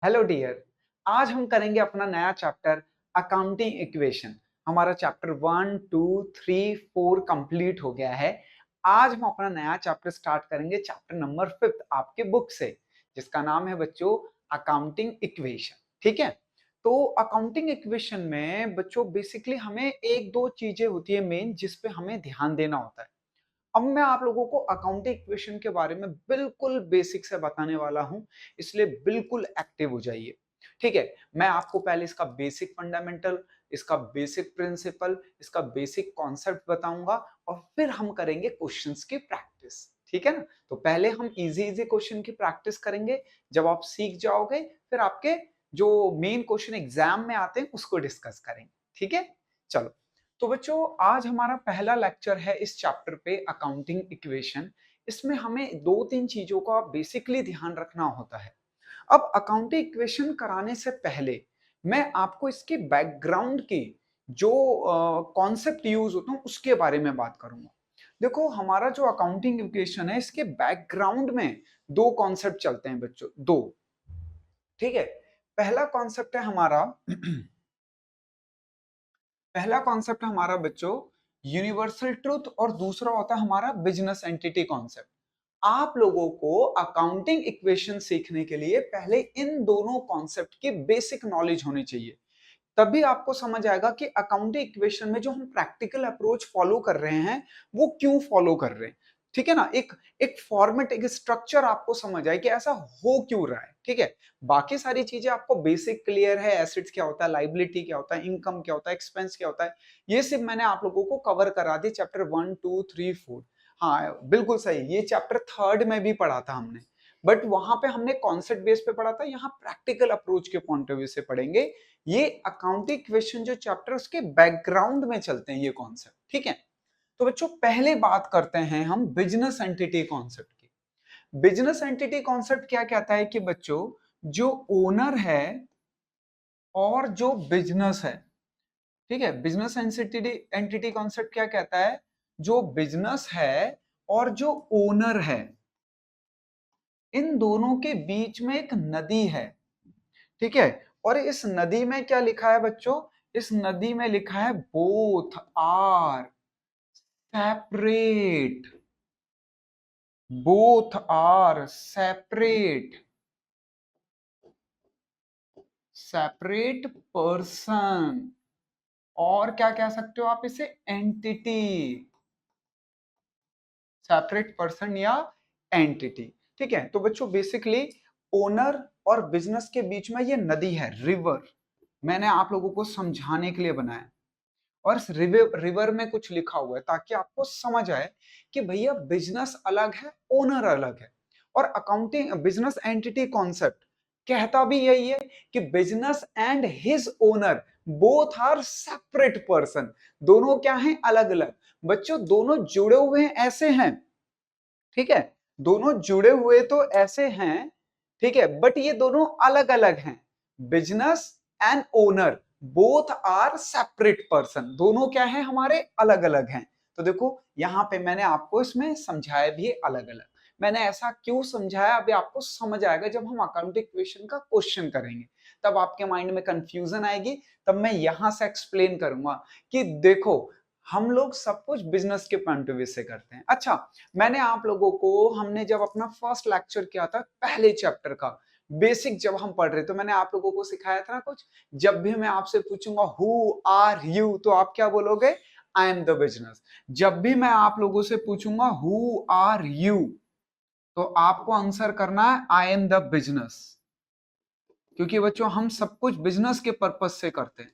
Hello dear. आज हम करेंगे अपना नया चैप्टर अकाउंटिंग इक्वेशन। हमारा चैप्टर 1, 2, 3, 4 कंप्लीट हो गया है। आज हम अपना नया चैप्टर स्टार्ट करेंगे, चैप्टर नंबर 5 आपके बुक से, जिसका नाम है बच्चों अकाउंटिंग इक्वेशन। ठीक है, तो अकाउंटिंग इक्वेशन में बच्चों बेसिकली हमें एक दो चीजें होती है मेन, जिस पे हमें ध्यान देना होता है। अब मैं आप लोगों को अकाउंटिंग इक्वेशन के बारे में बिल्कुल बेसिक से बताने वाला हूं, इसलिए बिल्कुल एक्टिव हो जाइए। ठीक है, मैं आपको पहले इसका बेसिक फंडामेंटल, इसका बेसिक प्रिंसिपल, इसका बेसिक कॉन्सेप्ट बताऊंगा और फिर हम करेंगे क्वेश्चंस की प्रैक्टिस। ठीक है ना, तो पहले हम इजी इजी क्वेश्चन की प्रैक्टिस करेंगे। जब आप सीख जाओगे फिर आपके जो मेन क्वेश्चन एग्जाम में आते हैं उसको डिस्कस करेंगे। ठीक है, चलो। तो बच्चों आज हमारा पहला लेक्चर है इस चैप्टर पे अकाउंटिंग इक्वेशन। इसमें हमें दो तीन चीजों का बेसिकली ध्यान रखना होता है। अब अकाउंटिंग इक्वेशन कराने से पहले मैं आपको इसके बैकग्राउंड की जो कॉन्सेप्ट यूज होता है उसके बारे में बात करूंगा। देखो, हमारा जो अकाउंटिंग इक्वेशन है इसके बैकग्राउंड में दो कॉन्सेप्ट चलते हैं बच्चों, दो। ठीक है, पहला कॉन्सेप्ट है हमारा पहला कॉन्सेप्ट है हमारा बच्चों यूनिवर्सल ट्रूथ, और दूसरा होता है हमारा बिजनेस एंटिटी कॉन्सेप्ट। आप लोगों को अकाउंटिंग इक्वेशन सीखने के लिए पहले इन दोनों कॉन्सेप्ट की बेसिक नॉलेज होनी चाहिए। तभी आपको समझ आएगा कि अकाउंटिंग इक्वेशन में जो हम प्रैक्टिकल अप्रोच फॉलो कर रहे हैं वो क्यों फॉलो कर रहे हैं। ठीक है ना, एक एक फॉर्मेट, एक स्ट्रक्चर आपको समझ आए कि ऐसा हो क्यों रहा है। ठीक है, बाकी सारी चीजें आपको बेसिक क्लियर है, एसेट्स क्या होता है, लाइबिलिटी क्या होता है, इनकम क्या होता है, एक्सपेंस क्या होता है, ये सब मैंने आप लोगों को कवर करा दी चैप्टर 1, 2, 3, 4। हाँ बिल्कुल सही, ये चैप्टर 3 में भी पढ़ा था हमने, बट वहां पे हमने कॉन्सेप्ट बेस पे पढ़ा था, यहाँ प्रैक्टिकल अप्रोच के पॉइंट ऑफ व्यू से पढ़ेंगे। ये अकाउंटिंग इक्वेशन जो चैप्टर उसके बैकग्राउंड में चलते हैं ये कॉन्सेप्ट। ठीक है, तो बच्चों पहले बात करते हैं हम बिजनेस एंटिटी कॉन्सेप्ट की। बिजनेस एंटिटी कॉन्सेप्ट क्या कहता है कि बच्चों जो ओनर है और जो बिजनेस है, ठीक है, बिजनेस एंटिटी एंटिटी कॉन्सेप्ट क्या कहता है, जो बिजनेस है और जो ओनर है, इन दोनों के बीच में एक नदी है। ठीक है, और इस नदी में क्या लिखा है बच्चों, इस नदी में लिखा है both are separate, both are separate, separate person, और क्या कह सकते हो आप इसे, एंटिटी, सेपरेट पर्सन या एंटिटी। ठीक है, तो बच्चों बेसिकली ओनर और बिजनेस के बीच में ये नदी है, रिवर, मैंने आप लोगों को समझाने के लिए बनाया। और इस रिवर में कुछ लिखा हुआ है ताकि आपको समझ आए कि भैया बिजनेस अलग है, ओनर अलग है। और अकाउंटिंग बिजनेस एंटिटी कॉन्सेप्ट कहता भी यही है कि business and his owner both are separate person, दोनों क्या हैं, अलग अलग। बच्चों दोनों जुड़े हुए हैं ऐसे हैं, ठीक है, दोनों जुड़े हुए तो ऐसे हैं, ठीक है, बट ये दोनों अलग अलग हैं। Business and owner both are separate person, दोनों क्या है, हमारे अलग अलग हैं। तो देखो यहां पे मैंने आपको इसमें समझाया भी है अलग अलग। मैंने ऐसा क्यों समझाया अभी आपको समझ आएगा जब हम अकाउंटिंग इक्वेशन का क्वेश्चन करेंगे, तब आपके माइंड में कंफ्यूजन आएगी, तब मैं यहां से एक्सप्लेन करूंगा कि देखो हम लोग सब कुछ बिजनेस के पॉइंट ऑफ व्यू से करते हैं। अच्छा, मैंने आप लोगों को, हमने जब अपना फर्स्ट लेक्चर किया था पहले चैप्टर का बेसिक जब हम पढ़ रहे, तो मैंने आप लोगों को सिखाया था ना कुछ, जब भी मैं आपसे पूछूंगा हु आर यू, तो आप क्या बोलोगे, आई एम द बिजनेस। जब भी मैं आप लोगों से पूछूंगा हु आर यू, तो आपको आंसर करना है आई एम द बिजनेस, क्योंकि बच्चों हम सब कुछ बिजनेस के पर्पज से करते हैं,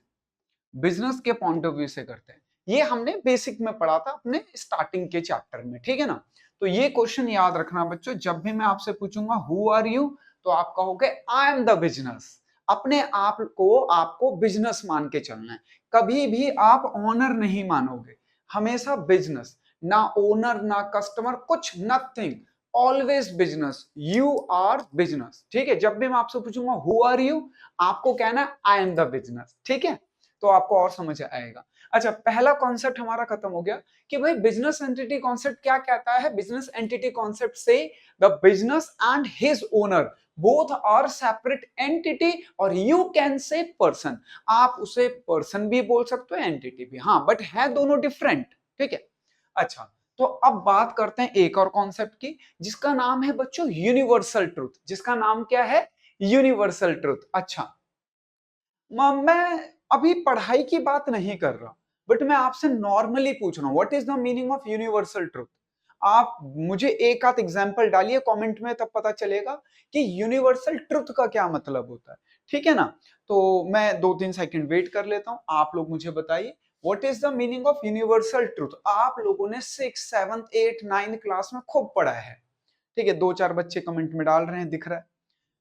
बिजनेस के पॉइंट ऑफ व्यू से करते हैं। ये हमने बेसिक में पढ़ा था अपने स्टार्टिंग के चैप्टर में। ठीक है ना, तो ये क्वेश्चन याद रखना बच्चों, जब भी मैं आपसे पूछूंगा हु आर यू, तो आप कहोगे आई एम द बिजनेस। अपने आप को आपको बिजनेस मान के चलना है, कभी भी आप ओनर नहीं मानोगे, हमेशा बिजनेस, ना ओनर ना कस्टमर कुछ, nothing, always business, you are business. ठीक है, जब भी मैं आपसे पूछूंगा हु आर यू, आपको कहना है आई एम द बिजनेस। ठीक है, तो आपको और समझ आएगा। अच्छा, पहला कॉन्सेप्ट हमारा खत्म हो गया कि भाई बिजनेस एंटिटी कॉन्सेप्ट क्या कहता है। बिजनेस एंटिटी कॉन्सेप्ट से the business and his owner both are separate entity और यू कैन से पर्सन, आप उसे पर्सन भी बोल सकते हो एंटिटी भी, हाँ बट है दोनों डिफरेंट, ठीक है। अच्छा तो अब बात करते हैं एक और कॉन्सेप्ट की जिसका नाम है बच्चों यूनिवर्सल ट्रूथ, जिसका नाम क्या है, यूनिवर्सल ट्रूथ। अच्छा मैं अभी पढ़ाई की बात नहीं कर रहा, बट मैं आपसे नॉर्मली पूछ रहा हूं what is the meaning of universal truth. आप मुझे एक आध एग्जांपल डालिए कमेंट में, तब पता चलेगा कि यूनिवर्सल ट्रूथ का क्या मतलब होता है, ठीक है ना। तो मैं 2-3 सेकंड वेट कर लेता हूं, आप लोग मुझे बताइए what is the meaning of universal truth. आप लोगों ने 6, 7, 8, 9 क्लास में खूब पढ़ा है, ठीक है। 2-4 बच्चे कमेंट में डाल रहे हैं, दिख रहा है।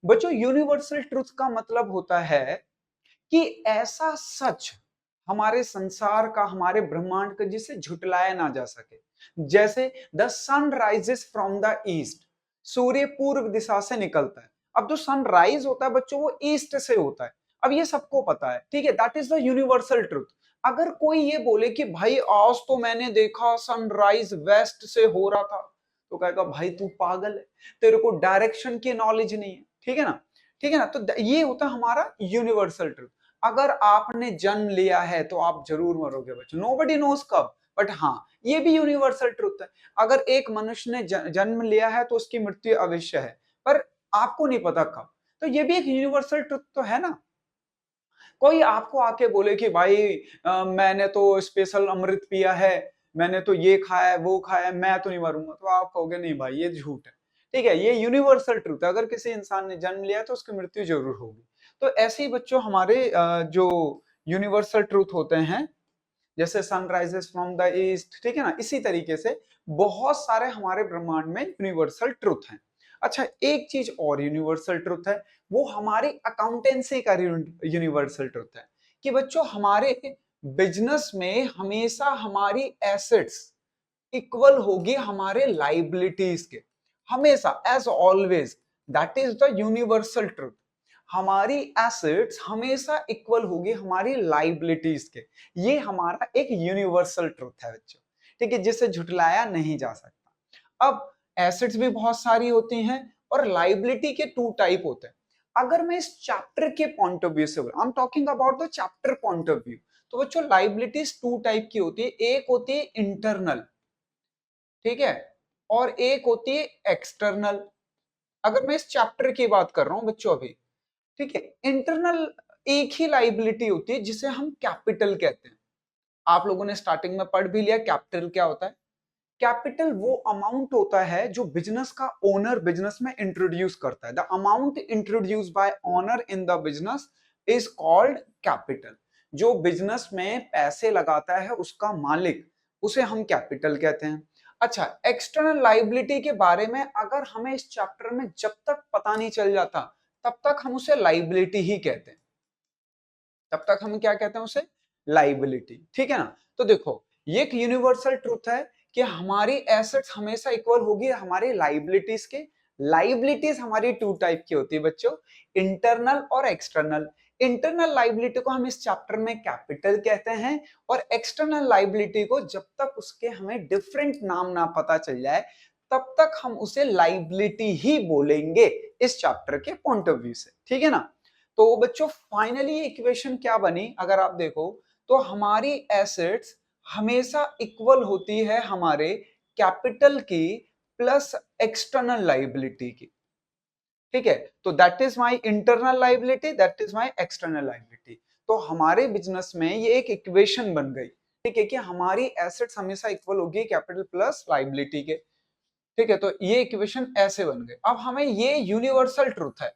बच्चों यूनिवर्सल ट्रूथ का मतलब होता है कि ऐसा सच हमारे संसार का, हमारे ब्रह्मांड का, जिसे झुटलाया ना जा सके। जैसे the sun rises from the east, सूर्य पूर्व दिशा से निकलता है। अब जो सनराइज होता है बच्चों वो ईस्ट से होता है, अब ये सबको पता है, ठीक है। That is the universal truth. अगर कोई ये बोले कि भाई आज तो मैंने देखा सनराइज वेस्ट से हो रहा था, तो कहेगा भाई तू पागल है, तेरे को डायरेक्शन की नॉलेज नहीं है, ठीक है ना, ठीक है ना। तो ये होता है हमारा यूनिवर्सल ट्रुथ। अगर आपने जन्म लिया है तो आप जरूर मरोगे बच्चों, नोबडी नोज कब, बट हाँ ये भी यूनिवर्सल ट्रुथ है। अगर एक मनुष्य ने जन्म लिया है तो उसकी मृत्यु अवश्य है, पर आपको नहीं पता कब, तो ये भी एक यूनिवर्सल ट्रुथ तो है ना। कोई आपको आके बोले कि भाई मैंने तो स्पेशल अमृत पिया है, मैंने तो ये खाया है वो खाया है, मैं तो नहीं मरूंगा, तो आप कहोगे नहीं भाई ये झूठ है, ठीक है। ये यूनिवर्सल ट्रुथ है, अगर किसी इंसान ने जन्म लिया तो उसकी मृत्यु जरूर होगी। तो ऐसे ही बच्चों हमारे जो यूनिवर्सल ट्रूथ होते हैं, जैसे sun rises from the east, ठीक है ना, इसी तरीके से बहुत सारे हमारे ब्रह्मांड में यूनिवर्सल ट्रूथ हैं। अच्छा एक चीज और यूनिवर्सल ट्रूथ है, वो हमारी अकाउंटेंसी का यूनिवर्सल ट्रूथ है कि बच्चों हमारे बिजनेस में हमेशा हमारी एसेट्स इक्वल होगी हमारे लाइबिलिटीज के, हमेशा as always. That is the universal truth. हमारी एसेट्स हमेशा इक्वल होगी हमारी लाइबिलिटीज के, ये हमारा एक यूनिवर्सल ट्रूथ है बच्चों, ठीक है, जिसे झुटलाया नहीं जा सकता। अब एसेट्स भी बहुत सारी होती हैं और लाइबिलिटी के 2 टाइप होते हैं। अगर मैं इस चैप्टर के पॉइंट ऑफ व्यू से बोलूं, I am talking about the chapter point of view, तो बच्चों लाइबिलिटीज 2 टाइप की होती है। एक होती है इंटरनल, ठीक है, और एक होती है एक्सटर्नल। अगर मैं इस चैप्टर की बात कर रहा हूं बच्चों अभी, ठीक है, इंटरनल एक ही लाइबिलिटी होती है जिसे हम कैपिटल कहते हैं। आप लोगों ने स्टार्टिंग में पढ़ भी लिया कैपिटल क्या होता है। कैपिटल वो अमाउंट होता है जो बिजनेस का ओनर बिजनेस में इंट्रोड्यूस करता है। The amount introduce by owner in the business is called capital. जो बिजनेस में पैसे लगाता है उसका मालिक, उसे हम कैपिटल कहते हैं। अच्छा एक्सटर्नल लाइबिलिटी के बारे में अगर हमें इस चैप्टर में जब तक पता नहीं चल जाता तब तक हम उसे लाइबिलिटी ही कहते हैं, तब तक हम क्या कहते हैं उसे, लाइबिलिटी, ठीक है ना। तो देखो ये एक यूनिवर्सल ट्रूथ है कि हमारी एसेट्स हमेशा इक्वल होगी हमारी लाइबिलिटीज के। लाइबिलिटीज हमारी 2 टाइप की होती है बच्चों, इंटरनल और एक्सटर्नल। इंटरनल लाइबिलिटी को हम इस चैप्टर में कैपिटल कहते हैं, और एक्सटर्नल लाइबिलिटी को जब तक उसके हमें डिफरेंट नाम ना पता चल जाए तब तक हम उसे लाइबिलिटी ही बोलेंगे इस चैप्टर के पॉइंट ऑफ व्यू से, ठीक है ना। तो बच्चों फाइनली इक्वेशन क्या बनी, अगर आप देखो तो हमारी एसेट्स हमेशा इक्वल होती है हमारे कैपिटल की प्लस एक्सटर्नल लाइबिलिटी की, ठीक है। तो that is my internal liability, that is my external liability. तो हमारे बिजनेस में ये एक इक्वेशन बन गई, ठीक है, कि हमारी एसेट्स हमेशा इक्वल होगी कैपिटल प्लस लाइबिलिटी के, ठीक है। तो ये इक्वेशन ऐसे बन गई। अब हमें ये यूनिवर्सल ट्रूथ है,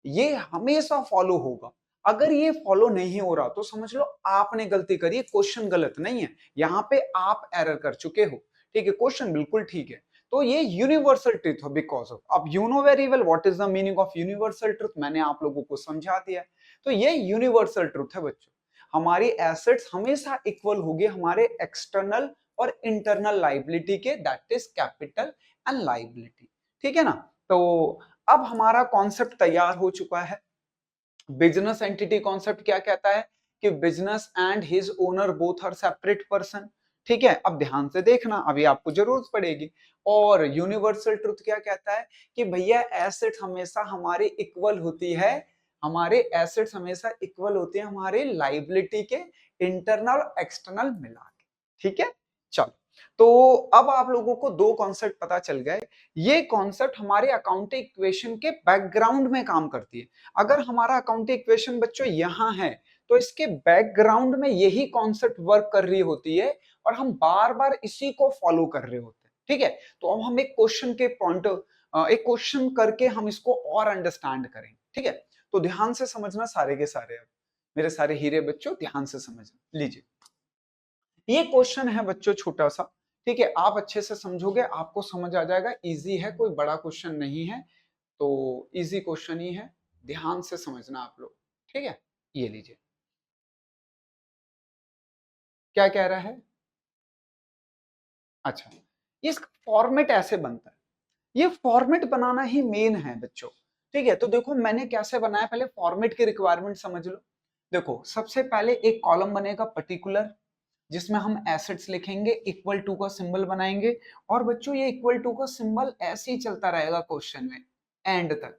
ये हमेशा फॉलो होगा। अगर ये फॉलो नहीं हो रहा तो समझ लो आपने गलती करी, क्वेश्चन गलत नहीं है, यहां पे आप एरर कर चुके हो, ठीक है, क्वेश्चन बिल्कुल ठीक है। तो ये यूनिवर्सल ट्रूथ है बिकॉज ऑफ, अब you know very well what is the meaning of universal truth, मैंने आप लोगों को समझा दिया है। तो ये यूनिवर्सल ट्रूथ है बच्चों, हमारी एसेट्स हमेशा इक्वल होगी हमारे एक्सटर्नल और इंटरनल लाइबिलिटी के, that is capital and liability, ठीक है ना। तो अब हमारा कॉन्सेप्ट तैयार हो चुका है। बिजनेस एंटिटी कॉन्सेप्ट क्या कहता है कि business and his owner both are separate person, ठीक है, अब ध्यान से देखना, अभी आपको जरूरत पड़ेगी। और यूनिवर्सल ट्रुथ क्या कहता है कि भैया एसेट्स हमेशा हमारी इक्वल होती है, हमारे एसेट्स हमेशा इक्वल होती है हमारे लाइबिलिटी के इंटरनल एक्सटर्नल मिला के। ठीक है, चलो, तो अब आप लोगों को दो कॉन्सेप्ट पता चल गए। ये कॉन्सेप्ट हमारे अकाउंटिंग इक्वेशन के बैकग्राउंड में काम करती है। अगर हमारा अकाउंटिंग इक्वेशन बच्चों यहां है तो इसके बैकग्राउंड में यही कॉन्सेप्ट वर्क कर रही होती है और हम बार बार इसी को फॉलो कर रहे होते हैं। ठीक है, तो अब हम एक क्वेश्चन के पॉइंट एक क्वेश्चन करके हम इसको और अंडरस्टैंड करेंगे। ठीक है, तो ध्यान से समझना सारे के सारे, अब मेरे सारे हीरे बच्चों ध्यान से समझना। लीजिए, ये क्वेश्चन है बच्चों छोटा सा, ठीक है, आप अच्छे से समझोगे आपको समझ आ जाएगा, इजी है, कोई बड़ा क्वेश्चन नहीं है, तो इजी क्वेश्चन ही है, ध्यान से समझना आप लोग। ठीक है, ये लीजिए, क्या कह रहा है। अच्छा, इसका फॉर्मेट ऐसे बनता है, ये फॉर्मेट बनाना ही मेन है बच्चों। ठीक है, तो देखो मैंने कैसे बनाया, पहले फॉर्मेट की रिक्वायरमेंट समझ लो। देखो सबसे पहले एक कॉलम बनेगा पर्टिकुलर, जिसमें हम एसेट्स लिखेंगे, इक्वल टू का सिंबल बनाएंगे, और बच्चों ये इक्वल टू का सिंबल ऐसे ही चलता रहेगा क्वेश्चन में एंड तक,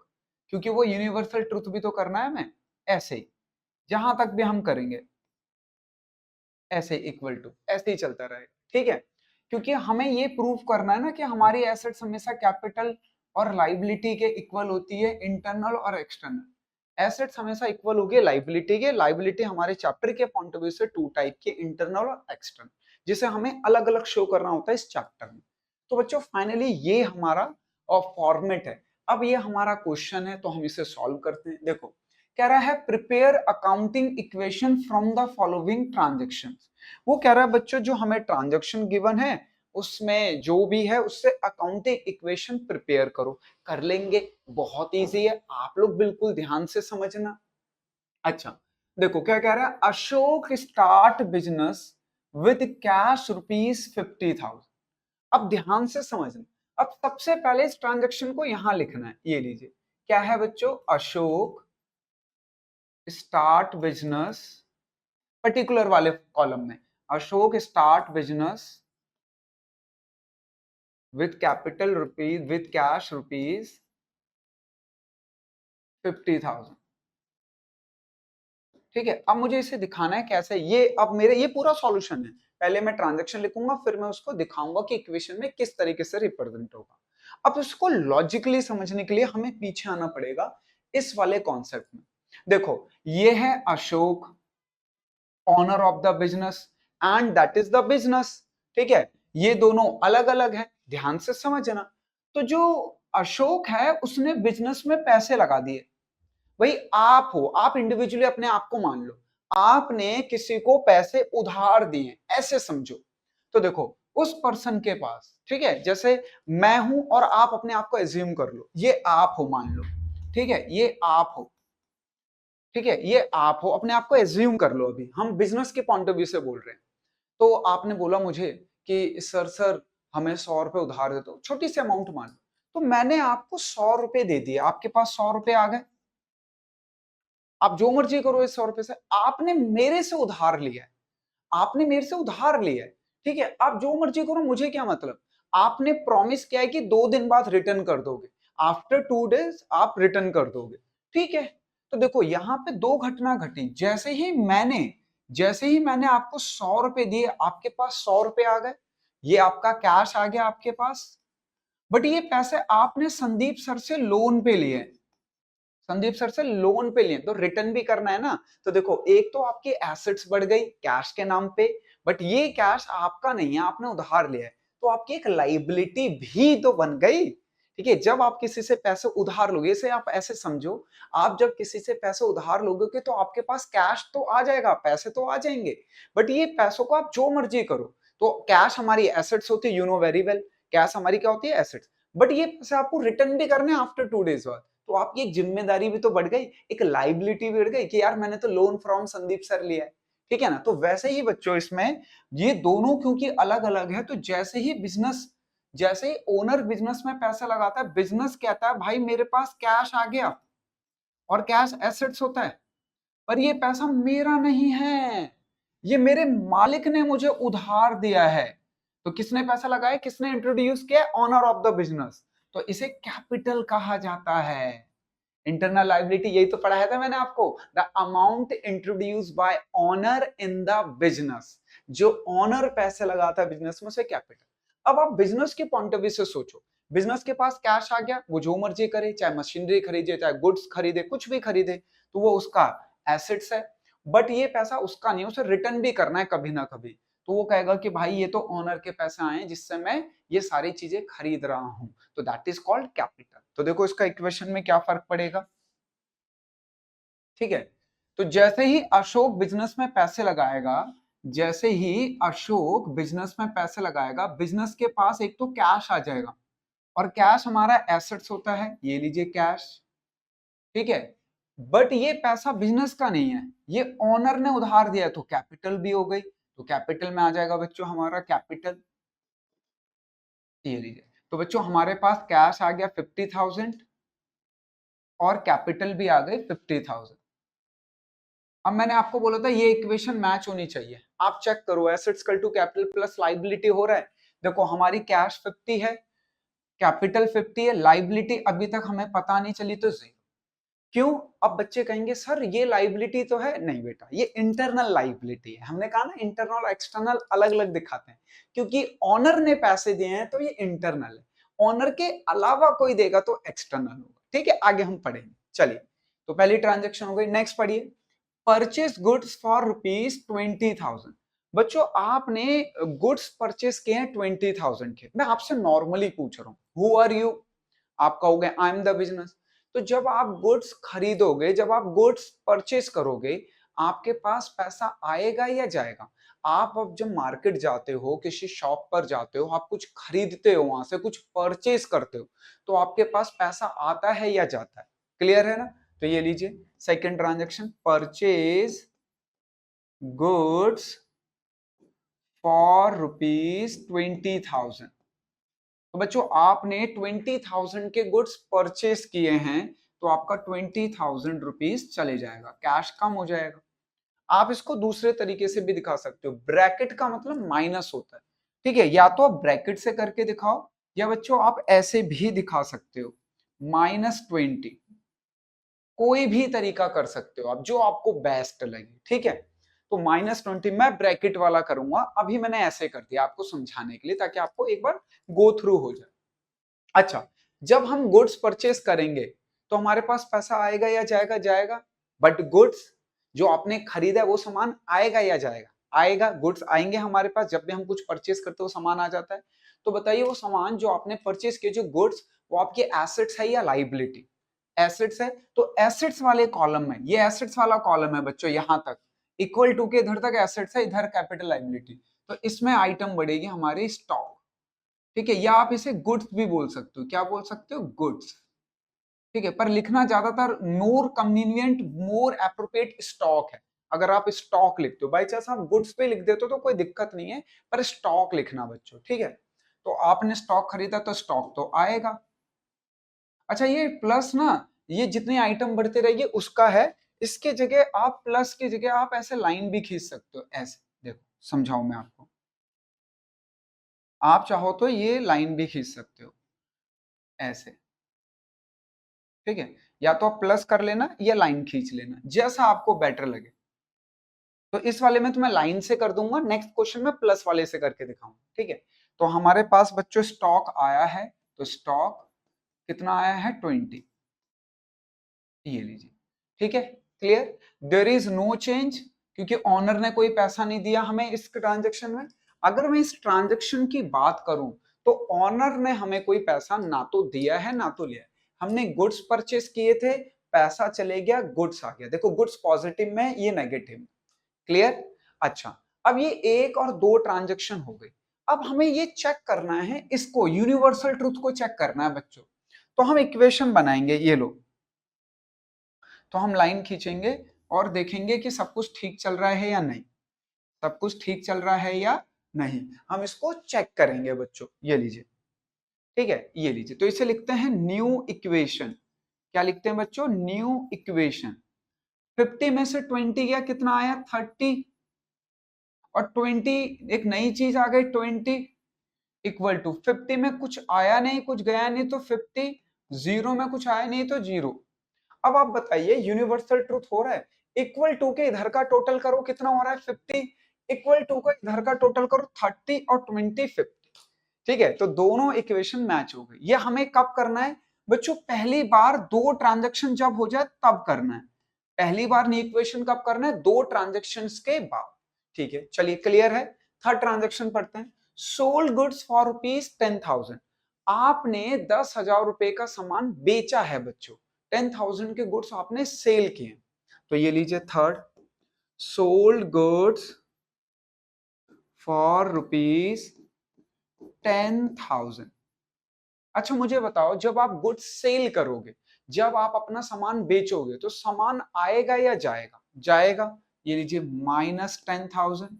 क्योंकि वो यूनिवर्सल ट्रुथ भी तो करना है हमें, ऐसे ही जहां तक भी हम करेंगे ऐसे इक्वल टू ऐसे ही चलता रहेगा। ठीक है, क्योंकि हमें ये प्रूव करना है ना कि हमारी एसेट्स हमेशा कैपिटल और लाइबिलिटी के इक्वल होती है, इंटरनल और एक्सटर्नल। एसेट्स हमेशा इक्वल होगी लाइबिलिटी के, लाइबिलिटी हमारे चैप्टर के पॉइंट ऑफ व्यू से टू टाइप के, इंटरनल और एक्सटर्नल, जिसे हमें अलग अलग शो करना होता है इस चैप्टर में। तो बच्चों फाइनली ये हमारा फॉर्मेट है। अब ये हमारा क्वेश्चन है तो हम इसे सॉल्व करते हैं। देखो कह रहा है prepare accounting equation from the following transaction. वो कह रहा है बच्चों जो हमें ट्रांजेक्शन गिवन है उसमें जो भी है उससे अकाउंटिंग इक्वेशन प्रिपेयर करो। कर लेंगे, बहुत इजी है, आप लोग बिल्कुल ध्यान से समझना। अच्छा, देखो क्या कह रहा है, Ashok start business with cash ₹50,000। अब ध्यान से समझना, अब सबसे पहले इस ट्रांजेक्शन को यहां लिखना है, ये लीजिए, क्या है बच्चों, अशोक स्टार्ट बिजनेस, पर्टिकुलर वाले कॉलम में, Ashok start business with capital rupees, with cash ₹50,000। ठीक है, अब मुझे इसे दिखाना है कैसे, ये अब मेरे ये पूरा सॉल्यूशन है, पहले मैं ट्रांजैक्शन लिखूंगा फिर मैं उसको दिखाऊंगा कि इक्वेशन में किस तरीके से रिप्रेजेंट होगा। अब इसको लॉजिकली समझने के लिए हमें पीछे आना पड़ेगा इस वाले कॉन्सेप्ट में। देखो ये है Ashok, owner of the business, and that is the business. ठीक है, ये दोनों अलग अलग है, ध्यान से समझना। तो जो अशोक है उसने बिजनेस में पैसे लगा दिए, भाई आप हो, आप इंडिविजुअली अपने आप को मान लो, आपने किसी को पैसे उधार दिए, ऐसे समझो। तो देखो उस पर्सन के पास, ठीक है, जैसे मैं हूं और आप अपने आप को एज्यूम कर लो, ये आप हो मान लो, ठीक है, ये आप हो, ठीक है, ये आप हो, अपने आप को एज्यूम कर लो, अभी हम बिजनेस के पॉइंट ऑफ व्यू से बोल रहे हैं। तो आपने बोला मुझे कि सर हमें 100 रुपए उधार दे दो, छोटी सी अमाउंट मान लो, तो मैंने आपको 100 रुपए दे दिए, आपके पास 100 रुपए आ गए, आप जो मर्जी करो इस 100 रुपए से, आपने मेरे से उधार लिया है, आपने मेरे से उधार लिया है, ठीक है, आप जो मर्जी करो, मुझे क्या मतलब, आपने प्रॉमिस किया है कि 2 दिन बाद रिटर्न कर दोगे, आफ्टर 2 डेज आप रिटर्न कर दोगे, ठीक है। तो देखो यहाँ पे दो घटना घटी, जैसे ही मैंने आपको 100 रुपए दिए, आपके पास 100 रुपए आ गए, ये आपका कैश आ गया आपके पास, बट ये पैसे आपने संदीप सर से लोन पे लिए, संदीप सर से लोन पे लिए, तो रिटर्न भी करना है ना। तो देखो एक तो आपकी एसेट्स बढ़ गई कैश के नाम पे, बट ये कैश आपका नहीं है, आपने उधार लिया है, तो आपकी एक लाइबिलिटी भी तो बन गई। ठीक है, जब आप किसी से पैसे उधार लोगे, इसे आप ऐसे समझो, आप जब किसी से पैसे उधार लोगे तो आपके पास कैश तो आ जाएगा, पैसे तो आ जाएंगे, बट ये पैसों को आप जो मर्जी करो, तो कैश हमारी एसेट्स होती है, you know very well, cash हमारी क्या होती है, एसेट्स, बट ये पैसे आपको रिटर्न भी करने आफ्टर 2 डेज बाद, तो आपकी एक जिम्मेदारी भी तो बढ़ गई, एक लाइबिलिटी भी बढ़ गई कि यार मैंने तो लोन फ्रॉम संदीप सर लिया है, ठीक है ना। तो वैसे ही बच्चों इसमें ये दोनों क्योंकि अलग अलग है, तो जैसे ही ओनर बिजनेस में पैसा लगाता है, बिजनेस कहता है भाई मेरे पास कैश आ गया, और कैश एसेट्स होता है, पर ये पैसा मेरा नहीं है, ये मेरे मालिक ने मुझे उधार दिया है। तो किसने पैसा लगाया, किसने इंट्रोड्यूस किया, ऑनर ऑफ द बिजनेस। तो इसे कैपिटल कहा जाता है। इंटरनल लायबिलिटी यही तो पढ़ाया था मैंने आपको, the amount introduce by honour in the business. जो ऑनर पैसे लगाता है बिजनेस में, उसे कैपिटल। अब आप बिजनेस के पॉइंट ऑफ व्यू से सोचो, बिजनेस के पास कैश आ गया, वो जो मर्जी करे, चाहे मशीनरी खरीदे, चाहे गुड्स खरीदे, कुछ भी खरीदे, तो वो उसका एसेट्स है। बट ये पैसा उसका नहीं, उसे रिटर्न भी करना है कभी ना कभी। तो वो कहेगा कि भाई ये तो ओनर के पैसे आए हैं जिससे मैं ये सारी चीजें खरीद रहा हूं, तो दैट इज कॉल्ड कैपिटल। तो देखो इसका इक्वेशन में क्या फर्क पड़ेगा, ठीक है। तो जैसे ही अशोक बिजनेस में पैसे लगाएगा, जैसे ही अशोक बिजनेस में पैसे लगाएगा, बिजनेस के पास एक तो कैश आ जाएगा, और कैश हमारा एसेट्स होता है, ये लीजिए कैश, ठीक है। बट ये पैसा बिजनेस का नहीं है, ये ओनर ने उधार दिया, तो कैपिटल भी हो गई। तो कैपिटल में आ जाएगा बच्चों हमारा कैपिटल, ये लीजिए। तो बच्चों हमारे पास कैश आ गया 50,000 और कैपिटल भी आ गई 50,000। अब मैंने आपको बोला था ये इक्वेशन मैच होनी चाहिए। आप चेक करो, assets equal to capital plus liability हो रहा है। देखो हमारी कैश 50 है, कैपिटल 50 है, लायबिलिटी अभी तक हमें पता नहीं चली, तो 0। क्यों? अब बच्चे कहेंगे सर ये लायबिलिटी तो है, नहीं बेटा, ये इंटरनल लायबिलिटी है। हमने कहा ना इंटरनल और एक्सटर्नल अलग अलग दिखाते हैं, क्योंकि ऑनर ने पैसे दिए हैं तो ये इंटरनल है, ऑनर के अलावा कोई देगा तो एक्सटर्नल होगा। ठीक है, आगे हम पढ़ेंगे। चलिए, तो पहली ट्रांजेक्शन हो गई। नेक्स्ट पढ़िए, परचेस गुड्स फॉर ₹20,000। बच्चों आपने गुड्स परचेस किए हैं 20,000 के। मैं आपसे नॉर्मली पूछ रहा हूं, हु आर यू? आप कहोगे आई एम द बिजनेस। तो जब आप गुड्स खरीदोगे, जब आप गुड्स परचेस करोगे, आपके पास पैसा आएगा या जाएगा? आप अब जब मार्केट जाते हो, किसी शॉप पर जाते हो, आप कुछ खरीदते हो, वहां से कुछ परचेस करते हो, तो आपके पास पैसा आता है या जाता है? क्लियर है ना? तो ये लीजिए second transaction, purchase goods for ₹20,000। तो बच्चों आपने 20,000 के गुड्स परचेस किए हैं, तो आपका 20,000 रुपीज चले जाएगा, कैश कम हो जाएगा। आप इसको दूसरे तरीके से भी दिखा सकते हो, ब्रैकेट का मतलब माइनस होता है, ठीक है। या तो आप ब्रैकेट से करके दिखाओ, या बच्चों आप ऐसे भी दिखा सकते हो, -20। कोई भी तरीका कर सकते हो आप, जो आपको बेस्ट लगे, ठीक है। तो -20 मैं ब्रैकेट वाला करूंगा, अभी मैंने ऐसे कर दिया आपको समझाने के लिए, ताकि आपको एक बार गो थ्रू हो जाए। अच्छा, जब हम गुड्स परचेस करेंगे तो हमारे पास पैसा आएगा या जाएगा? जाएगा। बट गुड्स जो आपने खरीदा है वो सामान आएगा या जाएगा? आएगा। गुड्स आएंगे हमारे पास, जब भी हम कुछ परचेस करते हैं वो सामान आ जाता है। तो बताइए वो सामान जो आपने परचेस किए, जो गुड्स, वो आपके एसेट्स है या लाइबिलिटी? एसेट्स है। तो एसेट्स वाले कॉलम में, ये एसेट्स वाला कॉलम है बच्चों, यहां तक इक्वल टू के इधर तक एसेट्स है, इधर कैपिटल लाइबिलिटी। तो इसमें आइटम बढ़ेगी हमारी स्टॉक, ठीक है। या आप इसे गुड्स भी बोल सकते हो, क्या बोल सकते हो? गुड्स, ठीक है। पर लिखना ज्यादातर मोर कन्वीनियंट, मोर एप्रोप्रिएट स्टॉक है। अगर आप स्टॉक लिखते हो, बाई चांस आप गुड्स पे लिख देते हो तो कोई दिक्कत नहीं है, पर स्टॉक लिखना बच्चों, ठीक है। तो आपने स्टॉक खरीदा तो स्टॉक तो आएगा। अच्छा, ये प्लस ना, ये जितने आइटम बढ़ते रहेंगे उसका है। इसके जगह आप, प्लस की जगह आप ऐसे लाइन भी खींच सकते हो, ऐसे देखो समझाऊं मैं आपको। आप चाहो तो ये लाइन भी खींच सकते हो ऐसे, ठीक है। या तो आप प्लस कर लेना या लाइन खींच लेना, जैसा आपको बेटर लगे। तो इस वाले में तो मैं लाइन से कर दूंगा, नेक्स्ट क्वेश्चन में प्लस वाले से करके दिखाऊंगा, ठीक है। तो हमारे पास बच्चों स्टॉक आया है, तो स्टॉक कितना आया है? 20, ये लीजिए, ठीक है। Clear? There is no change, क्योंकि ऑनर ने कोई पैसा नहीं दिया हमें इस ट्रांजेक्शन में। अगर मैं इस ट्रांजेक्शन की बात करूं, तो ऑनर ने हमें कोई पैसा ना तो दिया है ना तो लिया है। हमने गुड्स परचेस किए थे, पैसा चले गया, गुड्स आ गया। देखो गुड्स पॉजिटिव में, ये नेगेटिव में। क्लियर? अच्छा, अब ये एक और दो ट्रांजेक्शन हो गई। अब हमें ये चेक करना है, इसको यूनिवर्सल ट्रूथ को चेक करना है बच्चों। तो हम इक्वेशन बनाएंगे, ये लो। तो हम लाइन खींचेंगे और देखेंगे कि सब कुछ ठीक चल रहा है या नहीं, सब कुछ ठीक चल रहा है या नहीं, हम इसको चेक करेंगे बच्चों। ये लीजिए, ठीक है, ये लीजिए। तो इसे लिखते हैं न्यू इक्वेशन। क्या लिखते हैं बच्चों? New equation. 50 में से 20 गया, कितना आया? 30। और 20 एक नई चीज आ गई 20 इक्वल टू 50 में कुछ आया नहीं कुछ गया नहीं तो 50, 0 में कुछ आया नहीं तो 0। अब आप बताइए यूनिवर्सल ट्रूथ हो रहा है। इक्वल टू के इधर का टोटल करो कितना हो रहा है 50, इक्वल टू का इधर का टोटल करो 30 और 20 50। ठीक है, तो दोनों इक्वेशन मैच हो गई। ये हमें कब करना है बच्चों? पहली बार दो ट्रांजेक्शन जब हो जाए तब करना है। पहली बार नी इक्वेशन कब करना है? दो ट्रांजेक्शन के बाद। ठीक है, चलिए क्लियर है। थर्ड ट्रांजेक्शन पढ़ते हैं। Sold goods for rupees 10,000। आपने 10,000 रुपए का सामान बेचा है बच्चों। 10,000 के गुड्स आपने सेल किए। तो ये लीजिए third, sold goods for rupees 10,000। अच्छा मुझे बताओ, जब आप गुड्स सेल करोगे, जब आप अपना सामान बेचोगे तो सामान आएगा या जाएगा? जाएगा। ये लीजिए -10,000।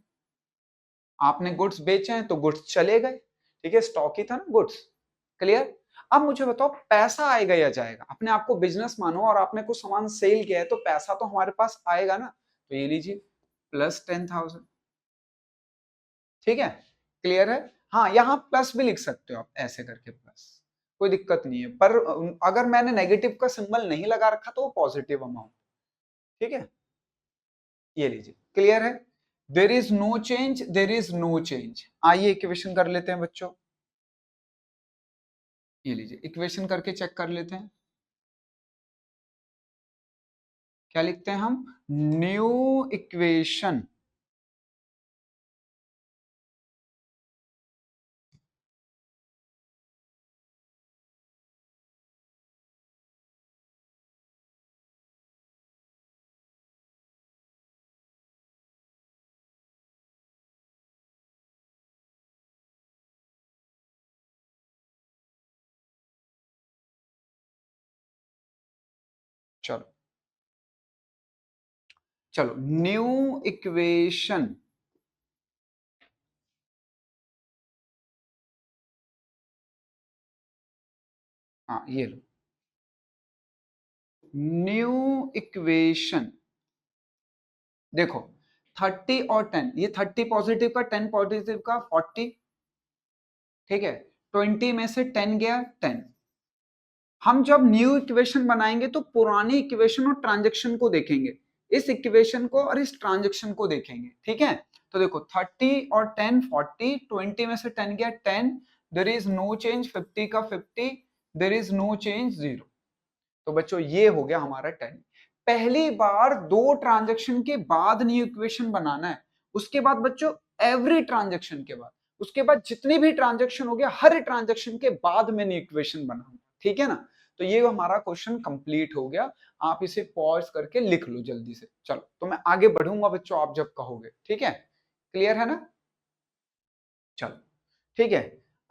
आपने गुड्स बेचे हैं तो गुड्स चले गए। ठीक है, स्टॉक ही था ना गुड्स। क्लियर? अब मुझे बताओ पैसा आएगा या जाएगा? अपने आप को बिजनेस मानो और आपने कुछ सामान सेल किया है तो पैसा तो हमारे पास आएगा ना। तो ये लीजिए +10,000। ठीक है, क्लियर है? हाँ, यहाँ प्लस भी लिख सकते हो आप ऐसे करके प्लस, कोई दिक्कत नहीं है। पर अगर मैंने नेगेटिव का सिंबल नहीं लगा रखा तो वो पॉजिटिव अमाउंट। ठीक है, ये लीजिए क्लियर है। There is no change, there is no change. आइए इक्वेशन कर लेते हैं बच्चों। ये लीजिए इक्वेशन करके चेक कर लेते हैं। क्या लिखते हैं हम? New equation. चलो चलो, न्यू इक्वेशन। हाँ ये लो, न्यू इक्वेशन। देखो 30 और 10, ये 30 पॉजिटिव का 10 पॉजिटिव का 40। ठीक है, 20 में से 10 गया 10। हम जब न्यू इक्वेशन बनाएंगे तो पुरानी इक्वेशन और ट्रांजेक्शन को देखेंगे, इस इक्वेशन को और इस ट्रांजेक्शन को देखेंगे। ठीक है, तो देखो 30 और 10 40, 20 में से 10 गया 10, देयर इज नो चेंज। 50 का 50, देयर इज नो चेंज 0। तो बच्चों ये हो गया हमारा 10। पहली बार दो ट्रांजेक्शन के बाद न्यू इक्वेशन बनाना है। उसके बाद बच्चों एवरी ट्रांजेक्शन के बाद, उसके बाद जितनी भी ट्रांजेक्शन हो गया हर ट्रांजेक्शन के बाद में न्यू इक्वेशन बनाऊंगा। ठीक है ना? तो ये हमारा क्वेश्चन कंप्लीट हो गया। आप इसे पॉज करके लिख लो जल्दी से। चलो तो मैं आगे बढ़ूंगा बच्चों आप जब कहोगे। ठीक है, क्लियर है ना? चलो ठीक है,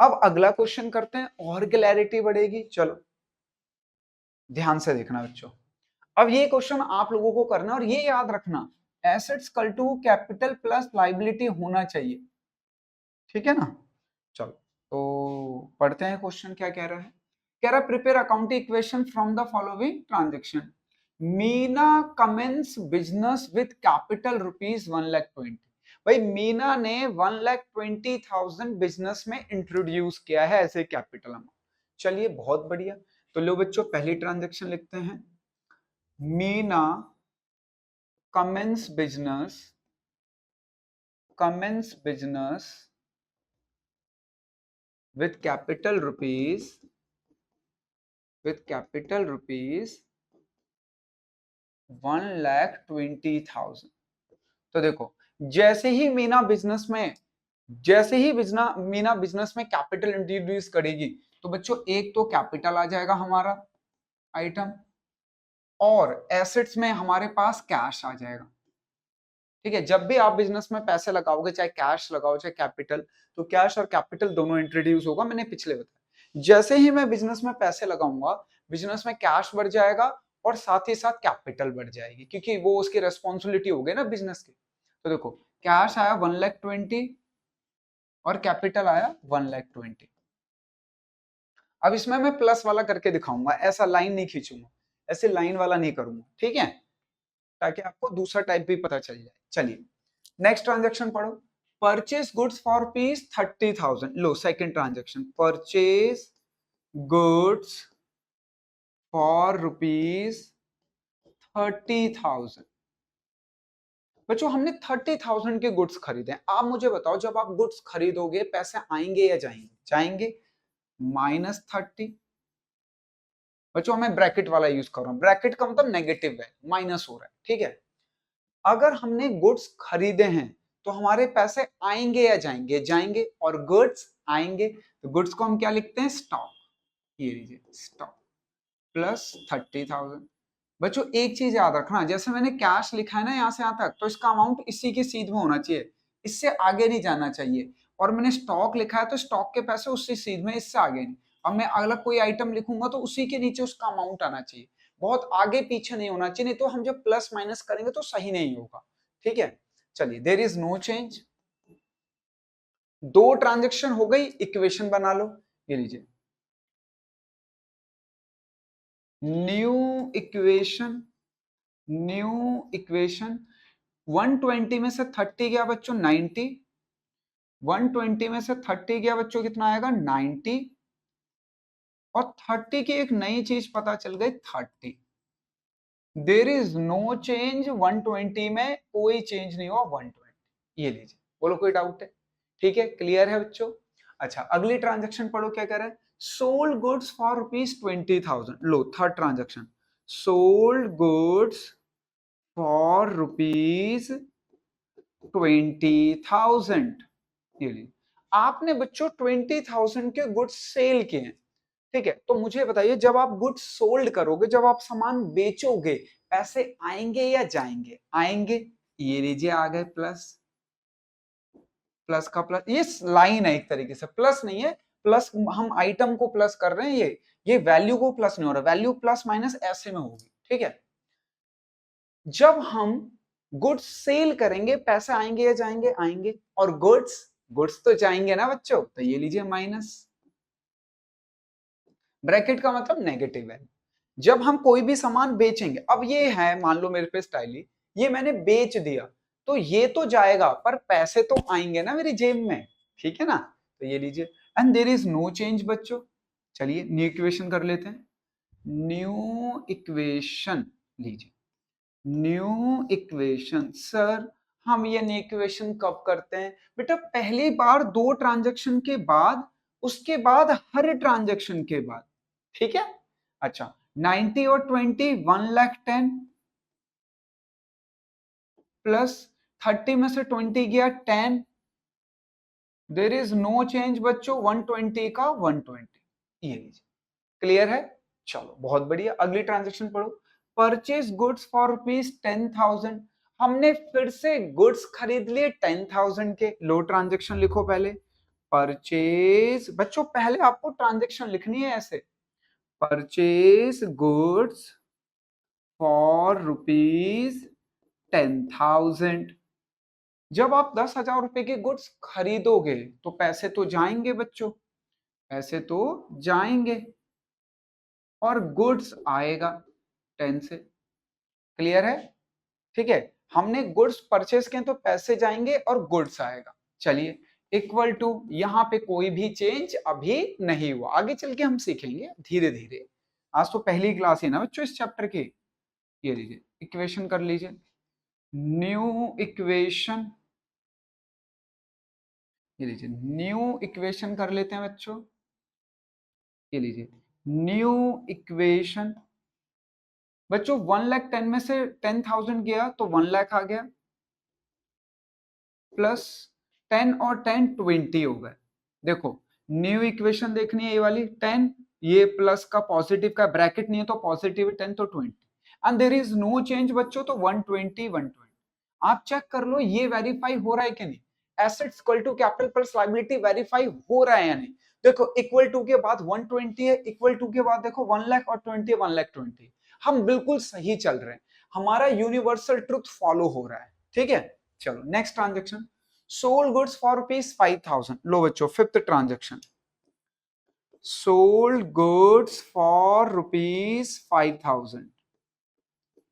अब अगला क्वेश्चन करते हैं और क्लैरिटी बढ़ेगी। चलो ध्यान से देखना बच्चों। अब ये क्वेश्चन आप लोगों को करना और ये याद रखना, assets equal to capital plus liability होना चाहिए। ठीक है ना? चलो तो पढ़ते हैं क्वेश्चन क्या कह रहा है। कह रहा है prepare accounting equation from the following transaction. Meena commence business with capital ₹1,20,000। भाई मीना ने 1,20,000 बिजनेस में इंट्रोड्यूस किया है ऐसे कैपिटल अमाउंट। चलिए बहुत बढ़िया। तो लो बच्चों पहली ट्रांजेक्शन लिखते हैं। Meena commence business with capital rupees 1,20,000। तो देखो जैसे ही मीना बिजनेस में कैपिटल इंट्रोड्यूस करेगी तो बच्चों एक तो कैपिटल आ जाएगा हमारा आइटम, और एसेट्स में हमारे पास कैश आ जाएगा। ठीक है, जब भी आप बिजनेस में पैसे लगाओगे, चाहे कैश लगाओ चाहे कैपिटल, तो कैश और कैपिटल दोनों इंट्रोड्यूस होगा। मैंने पिछले बताया जैसे ही मैं बिजनेस में पैसे लगाऊंगा बिजनेस में कैश बढ़ जाएगा और साथ ही साथ कैपिटल बढ़ जाएगी, क्योंकि वो उसकी रेस्पॉन्सिबिलिटी हो गई ना बिजनेस की। तो देखो कैश आया 1,20,000 और कैपिटल आया 1,20,000। अब इसमें मैं प्लस वाला करके दिखाऊंगा, ऐसा लाइन नहीं खींचूंगा, ऐसे लाइन वाला नहीं करूंगा। ठीक है, ताकि आपको दूसरा टाइप भी पता चल जाए। चलिए नेक्स्ट ट्रांजेक्शन पढ़ो। Purchase goods for rupees 30,000। Low second transaction, purchase goods for rupees 30,000। बच्चों हमने 30,000 के गुड्स खरीदे। आप मुझे बताओ, जब आप गुड्स खरीदोगे पैसे आएंगे या जाएंगे? जाएंगे। -30। बच्चों मैं ब्रैकेट वाला यूज कर रहा हूं, ब्रैकेट का मतलब नेगेटिव है, माइनस हो रहा है, ठीक है। अगर हमने गुड्स खरीदे हैं तो हमारे पैसे आएंगे या जाएंगे? जाएंगे। और गुड्स आएंगे, तो गुड्स को हम क्या लिखते हैं? स्टॉक। ये लीजिए स्टॉक प्लस 30,000। बच्चों एक चीज याद रखना, जैसे मैंने कैश लिखा है ना यहाँ से यहाँ तक, तो इसका अमाउंट इसी के सीध में होना चाहिए, इससे आगे नहीं जाना चाहिए। और मैंने स्टॉक लिखा है तो स्टॉक के पैसे उसी सीध में, इससे आगे नहीं। अब मैं अलग कोई आइटम लिखूंगा तो उसी के नीचे उसका अमाउंट आना चाहिए, बहुत आगे पीछे नहीं होना चाहिए, नहीं तो हम जब प्लस माइनस करेंगे तो सही नहीं होगा, ठीक है। चलिए, देयर इज नो चेंज। दो ट्रांजेक्शन हो गई, इक्वेशन बना लो। ये लीजिए न्यू इक्वेशन, न्यू इक्वेशन। 120 में से 30 गया बच्चों 90, 120 में से 30 गया बच्चों कितना आएगा? 90। और 30 की एक नई चीज पता चल गई, 30। देर इज नो चेंज। 120 में कोई चेंज नहीं हुआ, 120। ये लीजिए, बोलो कोई डाउट है? ठीक है, क्लियर है बच्चों। अच्छा अगली ट्रांजेक्शन पढ़ो, क्या कह रहा है? Sold goods for rupees 20,000। Low third transaction, sold goods for rupees 20,000। ये लीजिए, आपने बच्चों 20,000 के गुड्स सेल किए हैं, ठीक है। तो मुझे बताइए, जब आप गुड्स सोल्ड करोगे, जब आप सामान बेचोगे, पैसे आएंगे या जाएंगे? आएंगे। ये लीजिए आ गए प्लस, प्लस का प्लस। ये लाइन है एक तरीके से, प्लस नहीं है, प्लस हम आइटम को प्लस कर रहे हैं, ये वैल्यू को प्लस नहीं हो रहा, वैल्यू प्लस माइनस ऐसे में होगी, ठीक है। जब हम गुड्स सेल करेंगे, पैसे आएंगे या जाएंगे? आएंगे। और गुड्स, गुड्स तो जाएंगे ना बच्चों, तो ये लीजिए माइनस। ब्रैकेट का मतलब नेगेटिव है। जब हम कोई भी सामान बेचेंगे, अब ये है मान लो मेरे पे स्टाइली, ये मैंने बेच दिया, तो ये तो जाएगा पर पैसे तो आएंगे ना मेरी जेब में, ठीक है ना। तो ये लीजिए, and there is no change बच्चों। चलिए न्यू इक्वेशन कर लेते हैं। न्यू इक्वेशन लीजिए, न्यू इक्वेशन। सर हम ये न्यू इक्वेशन कब करते हैं? बेटा पहली बार दो ट्रांजैक्शन के बाद, उसके बाद हर ट्रांजैक्शन के बाद, ठीक है। अच्छा 90 और 20 1,10,000 प्लस 30 में से 20 गया 10। देर इज नो चेंज बच्चों, 120 का 120। ये लीजिए, क्लियर है। चलो बहुत बढ़िया, अगली ट्रांजेक्शन पढ़ो। Purchase goods for rupees 10,000। हमने फिर से गुड्स खरीद लिए 10,000 के। लो ट्रांजेक्शन लिखो पहले, परचेज। बच्चों पहले आपको ट्रांजेक्शन लिखनी है ऐसे, परचेज गुड्स फॉर रुपीज 10,000। जब आप 10,000 रुपए के गुड्स खरीदोगे तो पैसे तो जाएंगे बच्चों, पैसे तो जाएंगे, और गुड्स आएगा 10 से। क्लियर है, ठीक है। हमने गुड्स परचेज किए तो पैसे जाएंगे और गुड्स आएगा। चलिए इक्वल टू, यहां पे कोई भी चेंज अभी नहीं हुआ, आगे चल के हम सीखेंगे धीरे धीरे। आज तो पहली क्लास है ना बच्चों इस चैप्टर की। ये लीजिए इक्वेशन कर लीजिए, न्यू इक्वेशन। ये लीजिए न्यू इक्वेशन कर लेते हैं बच्चों। ये लीजिए न्यू इक्वेशन। बच्चों 1,10,000 में से 10,000 गया तो 1,00,000 आ गया, प्लस 10 और 10 20 हो गए। देखो न्यू इक्वेशन देखनी है, ये वाली 10, ये प्लस का पॉजिटिव का ब्रैकेट नहीं है तो पॉजिटिव 10 तो 20, and there is no change बच्चों, तो 120 120। आप चेक कर लो ये वेरीफाई हो रहा है कि नहीं, assets equal to capital plus liability verify हो रहा है या नहीं। देखो इक्वल टू के बाद 120 है, इक्वल टू के बाद देखो 1,00,000 और 20 1,20,000। हम बिल्कुल सही चल रहे हैं, हमारा यूनिवर्सल ट्रुथ फॉलो हो रहा है, ठीक है। चलो next transaction, sold goods for rupees 5,000। लो बच्चों fifth transaction, sold goods for rupees 5,000।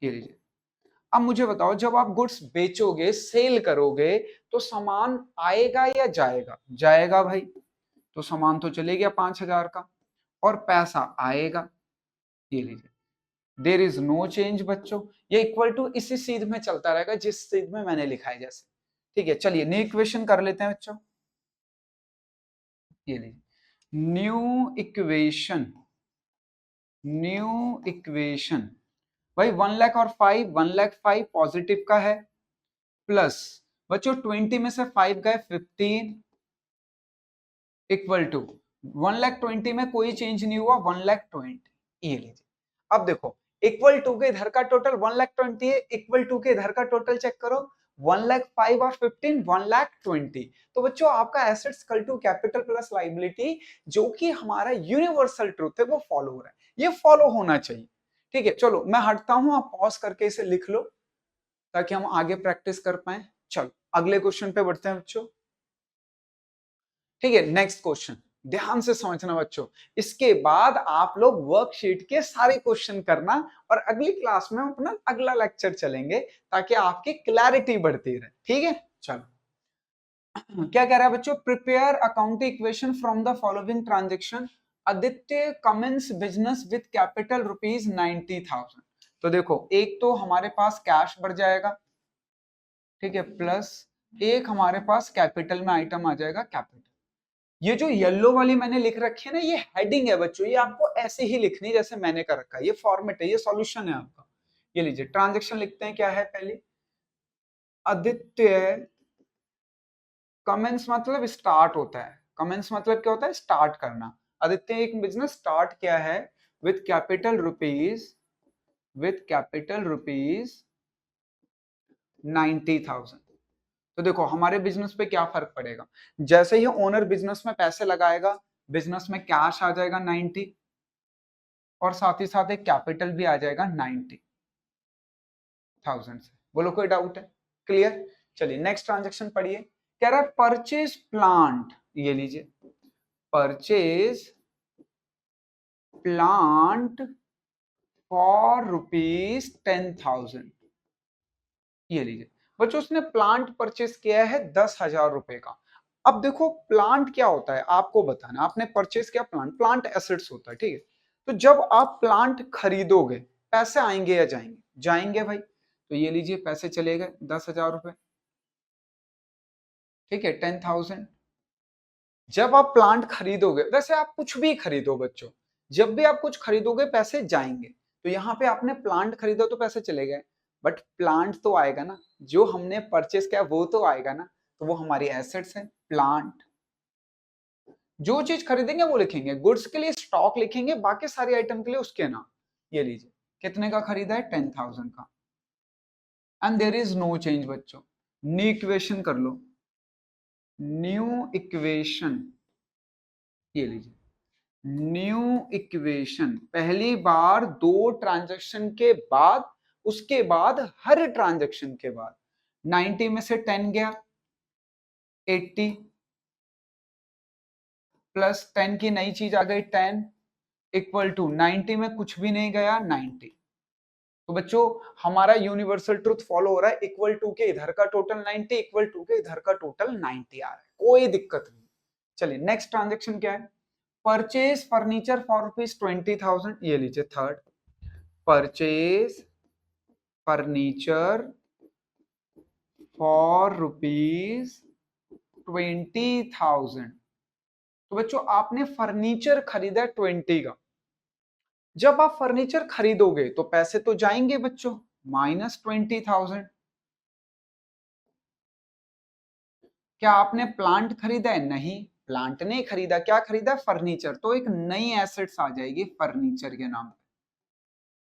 ये लीजिए, अब मुझे बताओ, जब आप गुड्स बेचोगे, सेल करोगे, तो सामान आएगा या जाएगा? जाएगा भाई, तो सामान तो चले गया 5,000 का, और पैसा आएगा, ये लीजिए, देर इज नो चेंज बच्चों। ये इक्वल टू इसी सीध में चलता रहेगा जिस सीध में मैंने लिखा है जैसे। ठीक है, चलिए न्यू इक्वेशन कर लेते हैं बच्चों। ये लीजिए, न्यू इक्वेशन, न्यू इक्वेशन भाई 1 लाख और 5, 1 लाख 5 पॉजिटिव का है, प्लस बच्चों 20 में से 5 गए 15, इक्वल टू 1 लाख 20 में कोई चेंज नहीं हुआ, 1 लाख 20। ये लीजिए, अब देखो इक्वल टू के इधर का टोटल 1 लाख 20 है, इक्वल टू के इधर का टोटल चेक करो, 1 लाख 5 और 15, 1 लाख 20। तो बच्चों आपका assets equal to capital plus liability, जो कि हमारा यूनिवर्सल ट्रूथ है, वो फॉलो हो रहा है, ये फॉलो होना चाहिए। ठीक है, चलो मैं हटता हूं, आप पॉज करके इसे लिख लो ताकि हम आगे प्रैक्टिस कर पाए। चलो अगले क्वेश्चन पे बढ़ते हैं बच्चों। ठीक है, नेक्स्ट क्वेश्चन ध्यान से समझना बच्चों, इसके बाद आप लोग वर्कशीट के सारे क्वेश्चन करना, और अगली क्लास में हम अपना अगला लेक्चर चलेंगे ताकि आपकी क्लैरिटी बढ़ती रहे। ठीक है, चलो क्या कह रहा है बच्चों, prepare accounting equation from the following transaction, Aditya commence business with capital ₹90,000। तो देखो, एक तो हमारे पास कैश बढ़ जाएगा, ठीक है, प्लस एक हमारे पास कैपिटल में आइटम आ जाएगा, कैपिटल। ये जो येलो वाली मैंने लिख रखी है ना, ये हेडिंग है बच्चों, ये आपको ऐसे ही लिखनी है जैसे मैंने कर रखा है, ये फॉर्मेट है, ये सॉल्यूशन है आपका। ये लीजिए, ट्रांजैक्शन लिखते हैं, क्या है पहले, आदित्य कमेंस मतलब स्टार्ट होता है, कमेंस मतलब क्या होता है, स्टार्ट करना। आदित्य एक बिजनेस स्टार्ट किया है with capital rupees, with capital rupees 90,000। तो देखो हमारे बिजनेस पे क्या फर्क पड़ेगा, जैसे ही ओनर बिजनेस में पैसे लगाएगा, बिजनेस में कैश आ जाएगा 90, और साथ ही साथ एक कैपिटल भी आ जाएगा 90,000 से। बोलो कोई डाउट है? क्लियर? चलिए नेक्स्ट ट्रांजेक्शन पढ़िए, कह रहा है परचेज प्लांट, ये लीजिए, परचेज प्लांट फॉर ₹10,000। ये लीजिए बच्चों, उसने प्लांट परचेस किया है 10,000 रुपए का। अब देखो प्लांट क्या होता है आपको बताना, आपने परचेस किया प्लांट, प्लांट एसेट्स होता है, ठीक है। तो जब आप प्लांट खरीदोगे, पैसे आएंगे या जाएंगे? जाएंगे भाई, तो ये लीजिए पैसे चले गए 10,000 रुपए, ठीक है, 10,000। जब आप प्लांट खरीदोगे, वैसे आप कुछ भी खरीदो बच्चों, जब भी आप कुछ खरीदोगे पैसे जाएंगे, तो यहाँ पे आपने प्लांट खरीदा तो पैसे चले गए, बट प्लांट तो आएगा ना, जो हमने परचेस किया वो तो आएगा ना, तो वो हमारी एसेट्स है, प्लांट। जो चीज खरीदेंगे वो लिखेंगे, गुड्स के लिए स्टॉक लिखेंगे, बाकी सारी आइटम के लिए उसके नाम। ये लीजिए, कितने का खरीदा है, 10,000 का, and there is no change बच्चों। न्यू इक्वेशन कर लो, न्यू इक्वेशन, ये लीजिए, न्यू इक्वेशन, पहली बार दो ट्रांजैक्शन के बाद, उसके बाद हर ट्रांजैक्शन के बाद 90 में से 10 गया 80, प्लस 10 की नई चीज आ गई 10, इक्वल टू 90 में कुछ भी नहीं गया 90। तो बच्चों हमारा यूनिवर्सल ट्रुथ फॉलो हो रहा है, इक्वल टू के इधर का टोटल 90, इक्वल टू के इधर का टोटल 90 आ रहा है, कोई दिक्कत नहीं। चलिए नेक्स्ट ट्रांजैक्शन क्या है, परचेज फर्नीचर फॉर ₹20,000, ये लीजिए थर्ड, परचेज फर्नीचर फॉर ₹20,000। तो बच्चों आपने फर्नीचर खरीदा 20 का, जब आप फर्नीचर खरीदोगे तो पैसे तो जाएंगे बच्चों, -20,000। क्या आपने प्लांट खरीदा है? नहीं, प्लांट नहीं खरीदा, क्या खरीदा, फर्नीचर, तो एक नई एसेट्स आ जाएगी फर्नीचर के नाम पे,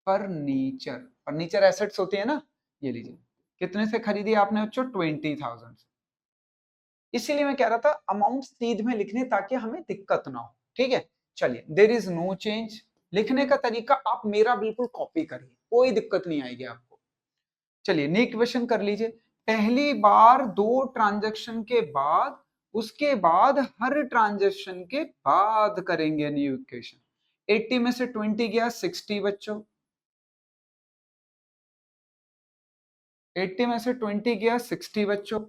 फर्नीचर, फर्नीचर एसेट्स होती है ना। ये लीजिए, कितने से खरीदी आपने बच्चों, 20,000 से। इसीलिए मैं कह रहा था अमाउंट सीध में लिखने ताकि हमें दिक्कत ना हो, ठीक है। चलिए देर इज नो चेंज, लिखने का तरीका आप मेरा बिल्कुल कॉपी करिए, कोई दिक्कत नहीं आएगी आपको। चलिए न्यू इक्वेशन कर लीजिए, पहली बार दो ट्रांजैक्शन के बाद, उसके बाद हर ट्रांजैक्शन के बाद करेंगे न्यू इक्वेशन। 80 में से 20 गया 60 बच्चों, 80 में से 20 गया 60 बच्चों,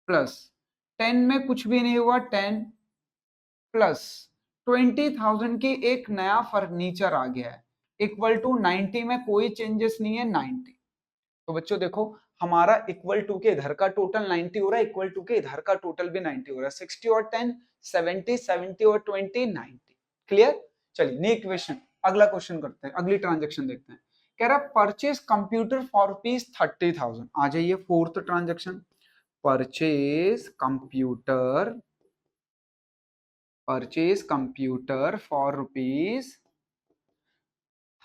प्लस 10 में कुछ भी नहीं हुआ 10, प्लस 20,000 की एक नया फर्नीचर आ गया है, इक्वल टू 90 में कोई चेंजेस नहीं है 90। तो बच्चों देखो हमारा इक्वल टू के इधर का टोटल 90 हो रहा है, इक्वल टू के इधर का टोटल भी 90 हो रहा है, 60 और 10 70, 70 और 20 90। क्लियर? चलिए न्यू इक्वेशन, अगला क्वेश्चन करते हैं, अगली ट्रांजेक्शन देखते हैं। कह रहा परचेज कंप्यूटर फॉर रुपीज 30,000। आ जाइए fourth transaction, purchase computer for rupees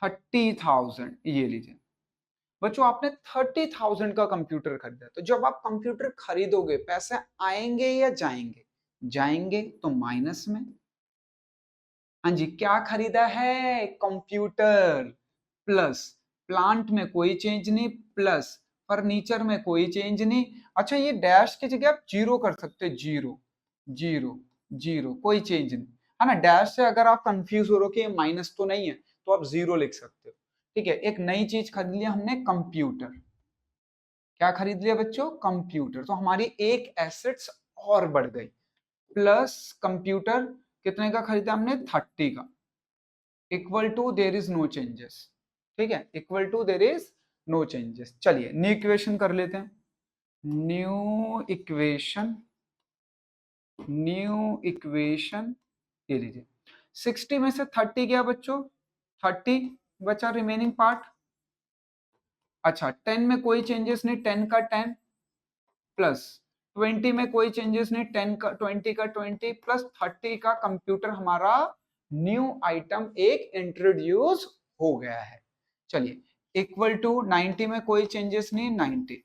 30,000। ये लीजिए बच्चों, आपने 30,000 का कंप्यूटर खरीदा, तो जब आप कंप्यूटर खरीदोगे पैसे आएंगे या जाएंगे? जाएंगे, तो माइनस में। हाँ जी, क्या खरीदा है? कंप्यूटर। प्लस प्लांट में कोई चेंज नहीं, प्लस फर्नीचर में कोई चेंज नहीं। अच्छा, ये डैश की जगह आप जीरो कर सकते, जीरो जीरो जीरो, कोई चेंज नहीं है ना। डैश से अगर आप कंफ्यूज हो रहे हो कि ये माइनस तो नहीं है, तो आप जीरो लिख सकते हो। ठीक है, एक नई चीज खरीद लिया हमने, कंप्यूटर। क्या खरीद लिया बच्चों? कंप्यूटर। तो हमारी एक एसेट्स और बढ़ गई। प्लस कंप्यूटर कितने का खरीदा हमने? 30 का, equal to there is no changes. ठीक है, equal to there is no changes. चलिए न्यू इक्वेशन कर लेते हैं। न्यू इक्वेशन, ये लीजिए 60 में से 30 गया बच्चों, 30 बचा रिमेनिंग पार्ट। अच्छा, 10 में कोई चेंजेस नहीं, 10 का 10, प्लस 20 में कोई चेंजेस नहीं, 10 का 20 का 20, प्लस 30 का कंप्यूटर हमारा न्यू आइटम एक इंट्रोड्यूस हो गया है। चलिए, इक्वल टू 90 में कोई चेंजेस नहीं, 90।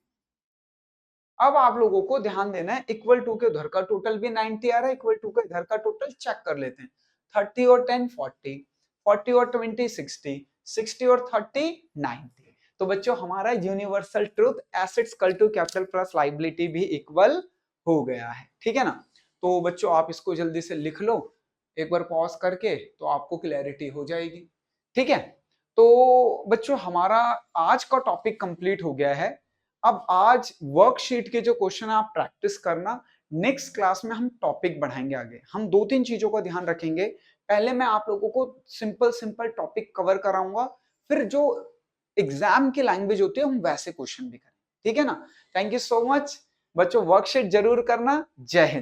अब आप लोगों को ध्यान देना है, इक्वल टू के उधर का टोटल भी 90 आ रहा है, इक्वल टू का इधर का टोटल चेक कर लेते हैं। 30 और 10 40, 40 और 20 60, 60 और 30 90। तो बच्चों हमारा universal truth assets equal to capital plus liability भी इक्वल हो गया है। ठीक है ना? तो बच्चों आप इसको जल्दी से लिख लो एक बार पॉज करके, तो आपको क्लैरिटी हो जाएगी। ठीक है, तो बच्चों हमारा आज का टॉपिक कंप्लीट हो गया है। अब आज वर्कशीट के जो क्वेश्चन है आप प्रैक्टिस करना, नेक्स्ट क्लास में हम टॉपिक बढ़ाएंगे आगे। हम दो तीन चीजों का ध्यान रखेंगे। पहले मैं आप लोगों को सिंपल सिंपल टॉपिक कवर कराऊंगा, फिर जो एग्जाम की लैंग्वेज होती है हम वैसे क्वेश्चन भी करें। ठीक है ना? थैंक यू सो मच बच्चों, वर्कशीट जरूर करना। जय हिंद।